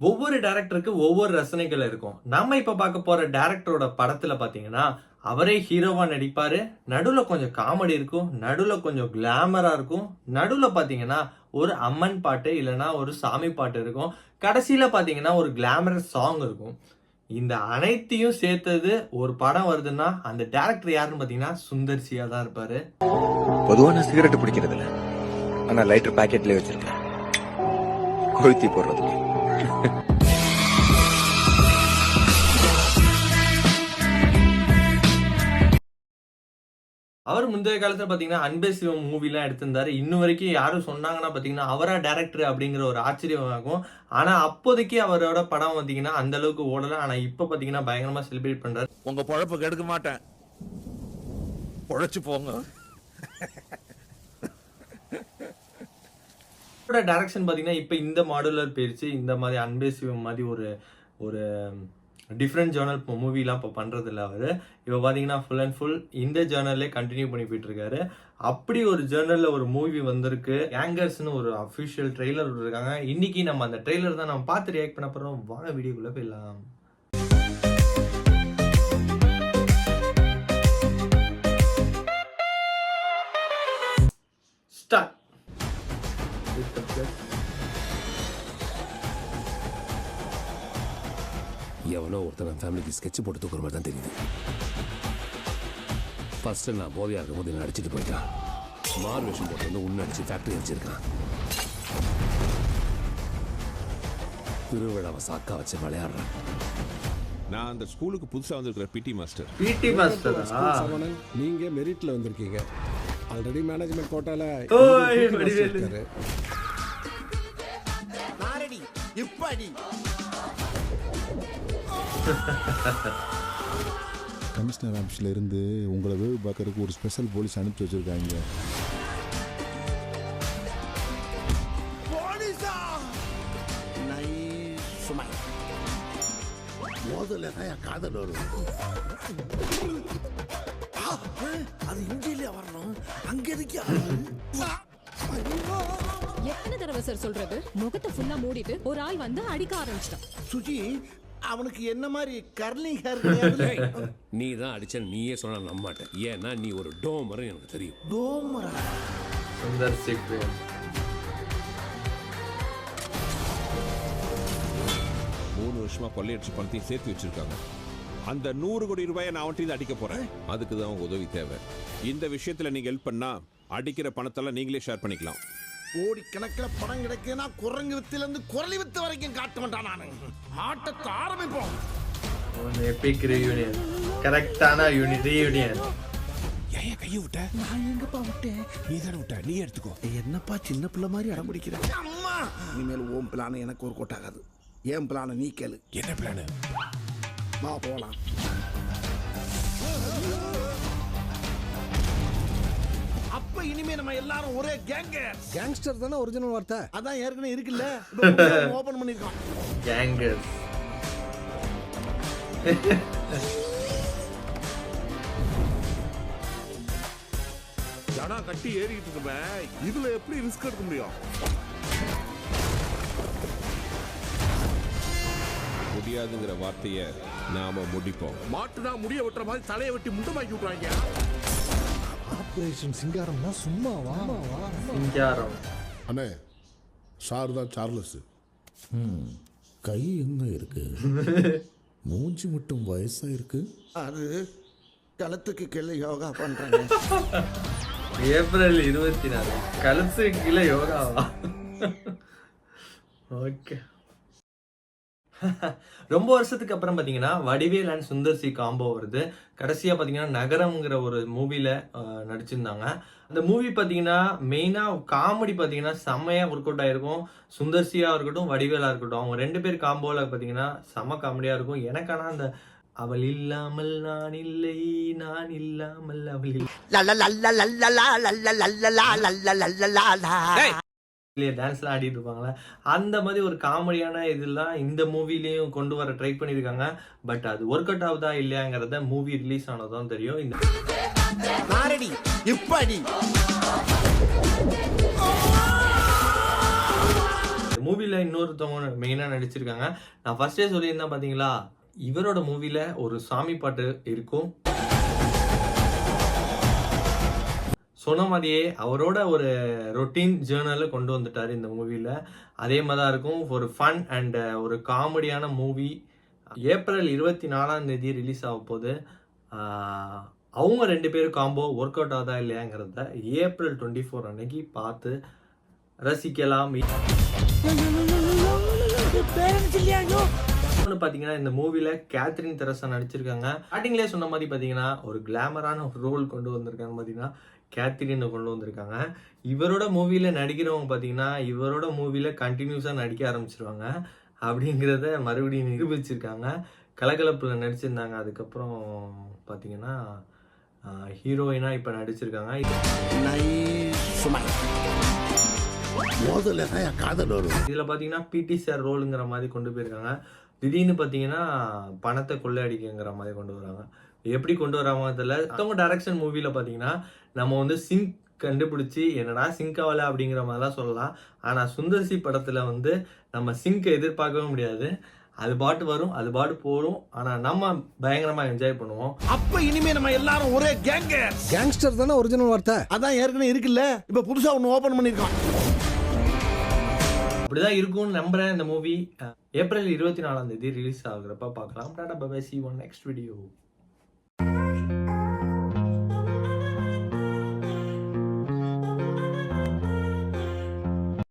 ஒவ்வொரு டைரக்டருக்கு ஒவ்வொரு ரசனைகள் இருக்கும். நம்ம இப்ப பார்க்க போற டைரக்டரோட படத்துல பாத்தீங்கன்னா, அவரே ஹீரோவா நடிப்பாரு. நடுவுல கொஞ்சம் காமெடி இருக்கும். நடுவுல கொஞ்சம் கிளாமரா இருக்கும். நடுவுல பாத்தீங்கன்னா, ஒரு அம்மன் பாட்டு இல்லன்னா ஒரு சாமி பாட்டு இருக்கும். கடைசியில பாத்தீங்கன்னா, ஒரு கிளாமரஸ் சாங் இருக்கும். இந்த அனைத்தையும் சேர்த்தது ஒரு படம் வருதுன்னா, அந்த டைரக்டர் யாருன்னு பாத்தீங்கன்னா, சுந்தர் சியா தான் இருப்பாரு. பொதுவா நான் சிகரெட் பிடிக்கிறது இல்ல. ஆனா லைட்டர் பாக்கெட்லயே வச்சிருக்கேன். கொளுத்தி போடுறதுக்கு. அவர் முந்தைய காலத்துல பாத்தீங்கன்னா, அன்பே சிவம் மூவிலாம் எடுத்திருந்தாரு. இன்னும் வரைக்கும் யாரும் சொன்னாங்கன்னா பாத்தீங்கன்னா, அவரா டைரக்டர் அப்படிங்கிற ஒரு ஆச்சரியம் ஆகும். ஆனா அப்போதைக்கு அவரோட படம் பாத்தீங்கன்னா, அந்த அளவுக்கு ஓடல. ஆனா இப்ப பாத்தீங்கன்னா பயங்கரமா செலிப்ரேட் பண்றாரு. உங்க பொழப்பு கெடுக்க மாட்டேன். பொழைச்சு போங்க. அவரோட டைரக்ஷன் பாத்தீங்கன்னா, இப்ப இந்த மாடுலர் போயிருச்சு. இந்த மாதிரி அன்பே சிவம் மாதிரி ஒரு ஒரு டிஃப்ரெண்ட் ஜர்னல் மூவிலாம் இப்போ பண்றது இல்ல அவரு. இப்போ பாத்தீங்கன்னா ஃபுல் அண்ட் ஃபுல் இந்த ஜர்னல்லே கண்டினியூ பண்ணி போயிட்டு இருக்காரு. அப்படி ஒரு ஜர்னல்ல ஒரு மூவி வந்திருக்கு. கேங்கர்ஸ்னு ஒரு அஃபிஷியல் ட்ரெய்லர் விட்டுருக்காங்க. இன்னைக்கு நம்ம அந்த ட்ரெய்லர் தான் நம்ம பார்த்து ரியாக்ட் பண்ண போறோம். வாங்க வீடியோக்குள்ள போயிடலாம். ஸ்டார்ட். எவனோ ஒருத்தன் ஃபேமிலிக்கு ஸ்கெட்ச் போட்டு தூக்குற மாதிரி தான் தெரியுது. ஃபர்ஸ்ட் நான் போதையா இருக்கும்போது என்ன அடிச்சுட்டு போயிட்டான். மார் வேஷம் போட்டு வந்து உன்னை அடிச்சு ஃபேக்டரி அடிச்சிருக்கான். திருவிழாவை சாக்கா வச்சு விளையாடுறேன். நான் அந்த ஸ்கூலுக்கு புதுசா வந்திருக்கிற PT master. PT master Saravanan, நீங்க மெரிட்ல வந்திருக்கீங்க. ஆல்ரெடி மேனேஜ்மெண்ட் கோட்டால ஓய் வடிவேலு. நாரடி இப்படி கமிஷனர் ஆஃபீஸில் இருந்து உங்களை வேவு பார்க்கறதுக்கு ஒரு ஸ்பெஷல் போலீஸ் அனுப்பிச்சி வச்சுருக்காங்க. போலீஸா சுமை மோதல தான் என் காதல் வரும். அது இந்தியில வரணும். அங்க இருக்கியா? எத்தனை தடவை சார் சொல்றது? முகத்தை ஃபுல்லா மூடிட்டு ஒரு ஆள் வந்து அடிக்க ஆரம்பிச்சிட்டான். சுஜி, அவனுக்கு என்ன மாதிரி கர்லிங் ஹேர் கிடையாது. நீ தான் அடிச்ச நீயே சொன்னா நம்ப மாட்டேன். ஏன்னா நீ ஒரு டோமர் எனக்கு தெரியும். டோமரா? சுந்தர் சிக்வே 3 வருஷமா கொள்ளையடிச்சு பணத்தையும் சேர்த்து வச்சிருக்காங்க. அந்த 100 கோடி ரூபாயை நான் அவன்கிட்ட அடிக்க போறேன். அதுக்கு தான் உங்க உதவி தேவை. இந்த விஷயத்துல நீங்க ஹெல்ப் பண்ணா அடிக்கிற பணத்தெல்லாம் நீங்களே ஷேர் பண்ணிக்கலாம். கோடி கணக்கில் பணம் கிடைக்குன்னா குரங்கு வித்துல இருந்து குரலி வித்து வரைக்கும் காட்ட மாட்டான். நானு ஆட்டத்தை ஆரம்பிப்போம். Epic reunion. கரெக்டான ரியூனியன். ஏன் கையை விட்ட? நான் எங்கப்பா விட்டேன்? நீ தானே விட்ட, நீ எடுத்துக்கோ. என்னப்பா சின்ன பிள்ளை மாதிரி அடம் பிடிக்கிறேன். அம்மா, இனிமேல் ஓம் பிளான எனக்கு ஒரு கோட்டாகாது. ஏன் பிளான நீ கேளு. என்ன பிளான்? வா போலாம். அப்ப இனிமே நம்ம எல்லாரும் ஒரே கேங்கர்ஸ். கேங்ஸ்டர் தானே ஒரிஜினல் வார்த்தை. அதான் ஏற்கனவே இருக்குல்ல, ஓபன் பண்ணிருக்கோம். கேங்கர்ஸ். ஜனா கட்டி ஏறிக்கிட்டு இருக்குமே, இதுல எப்படி ரிஸ்க் எடுக்க முடியும்? முடியாதுங்கிற வார்த்தைய நாம முடிப்போம். மாட்டுனா முடிய வெட்டுற மாதிரி தலையை வெட்டி முண்டமாக்கி விட்டுறாங்க. ஆப்ரேஷன் சிங்காரம்னா சும்மாவா? சிங்காரம். அண்ணே, சார் தான் சார்லஸ். கை எங்க இருக்கு? மூஞ்சி மட்டும் வயசா இருக்கு. அது கழுத்துக்கு கீழே யோகா பண்றாங்க. ஏப்ரல் 24 கழுத்து கீழே யோகாவா? ஓகே. ரொம்ப வருஷத்துக்கு அப்புறம் பாத்தீங்கன்னா Vadivel and Sundar C combo வருது. கடைசியா பாத்தீங்கன்னா நகரம்ங்கிற ஒரு மூவில நடிச்சிருந்தாங்க. அந்த மூவி பாத்தீங்கன்னா மெயினா காமெடி பாத்தீங்கன்னா செம்மையா ஒர்க் அவுட் ஆயிருக்கும். சுந்தர் சியா இருக்கட்டும், வடிவேலா இருக்கட்டும், அவங்க 2 பேர் காம்போல பாத்தீங்கன்னா செம்ம காமெடியா இருக்கும். எனக்கான அந்த அவள் இல்லாமல் நான் இல்லை, நான் இல்லாமல் அவள் டான்ஸ்லாம் ஆடிட்டு இருப்பாங்களே, அந்த மாதிரி ஒரு காமெடியான இதெல்லாம் இந்த மூவிலையும் கொண்டு வர ட்ரை பண்ணியிருக்காங்க. பட் அது ஒர்க் அவுட் ஆகுதா இல்லையாங்கிறத மூவி ரிலீஸ் ஆனதான் தெரியும். இந்த நாரடி இப்படி மூவில இன்னொருத்தவங்க மெயினா நடிச்சிருக்காங்க. நான் ஃபர்ஸ்டே சொல்லியிருந்தேன் பாத்தீங்களா, இவரோட மூவில ஒரு சாமி பாட்டு இருக்கும். சொன்ன மாதிரியே அவரோட ஒரு ரொட்டீன் ஜேர்னலை கொண்டு வந்துட்டார் இந்த மூவியில். அதே மாதிரி தான் இருக்கும். ஒரு ஃபன் அண்ட் ஒரு காமெடியான மூவி. ஏப்ரல் 24 ரிலீஸ் ஆக போகுது. அவங்க 2 பேரும் காம்போ ஒர்க் அவுட் ஆகுதா இல்லையாங்கிறத ஏப்ரல் 24 அன்னைக்கு பார்த்து ரசிக்கலாம். பார்த்தீங்கன்னா இந்த மூவில கேத்ரின் தெரசா நடிச்சிருக்காங்க. ஸ்டார்டிங்லேயே சொன்ன மாதிரி பார்த்தீங்கன்னா ஒரு கிளாமரான ஒரு ரோல் கொண்டு வந்திருக்காங்க. பார்த்தீங்கன்னா கேத்ரினை கொண்டு வந்திருக்காங்க. இவரோட மூவில நடிக்கிறவங்க பார்த்தீங்கன்னா இவரோட மூவில கண்டினியூஸாக நடிக்க ஆரம்பிச்சிருவாங்க அப்படிங்கிறத மறுபடியும் நிரூபிச்சிருக்காங்க. கலகலப்பில் நடிச்சிருந்தாங்க. அதுக்கப்புறம் பார்த்தீங்கன்னா ஹீரோயினா இப்போ நடிச்சிருக்காங்க. முதல்ல தான் என் காதல் வரும். இதில் பார்த்தீங்கன்னா பிடி சார் ரோலுங்கிற மாதிரி கொண்டு போயிருக்காங்க. திடீர்னு பார்த்தீங்கன்னா பணத்தை கொள்ளையடிக்குங்கிற மாதிரி கொண்டு வராங்க. எப்படி கொண்டு வராங்க தெரியல. மற்றவங்க டைரக்ஷன் மூவியில் பார்த்தீங்கன்னா நம்ம வந்து சிங்க் கண்டுபிடிச்சி என்னடா சிங்க் ஆகலை அப்படிங்கிற மாதிரிலாம் சொல்லலாம். ஆனால் சுந்தர்சி படத்தில் வந்து நம்ம சிங்கை எதிர்பார்க்கவே முடியாது. அது பாட்டு வரும், அது பாட்டு போடும். ஆனால் நம்ம பயங்கரமாக என்ஜாய் பண்ணுவோம். அப்ப இனிமே நம்ம எல்லாரும் ஒரே கேங்ஸ்டர் தானே ஒரிஜினல் வார்த்தை. அதான் ஏற்கனவே இருக்குல்ல, இப்ப புதுசா ஒன்னு ஓபன் பண்ணிருக்கோம். அப்படிதான் இருக்கும்னு நம்புறேன். இந்த மூவி ஏப்ரல் 24 ரிலீஸ் ஆகுறப்ப பார்க்கலாம். Tata bye bye, see you on next video.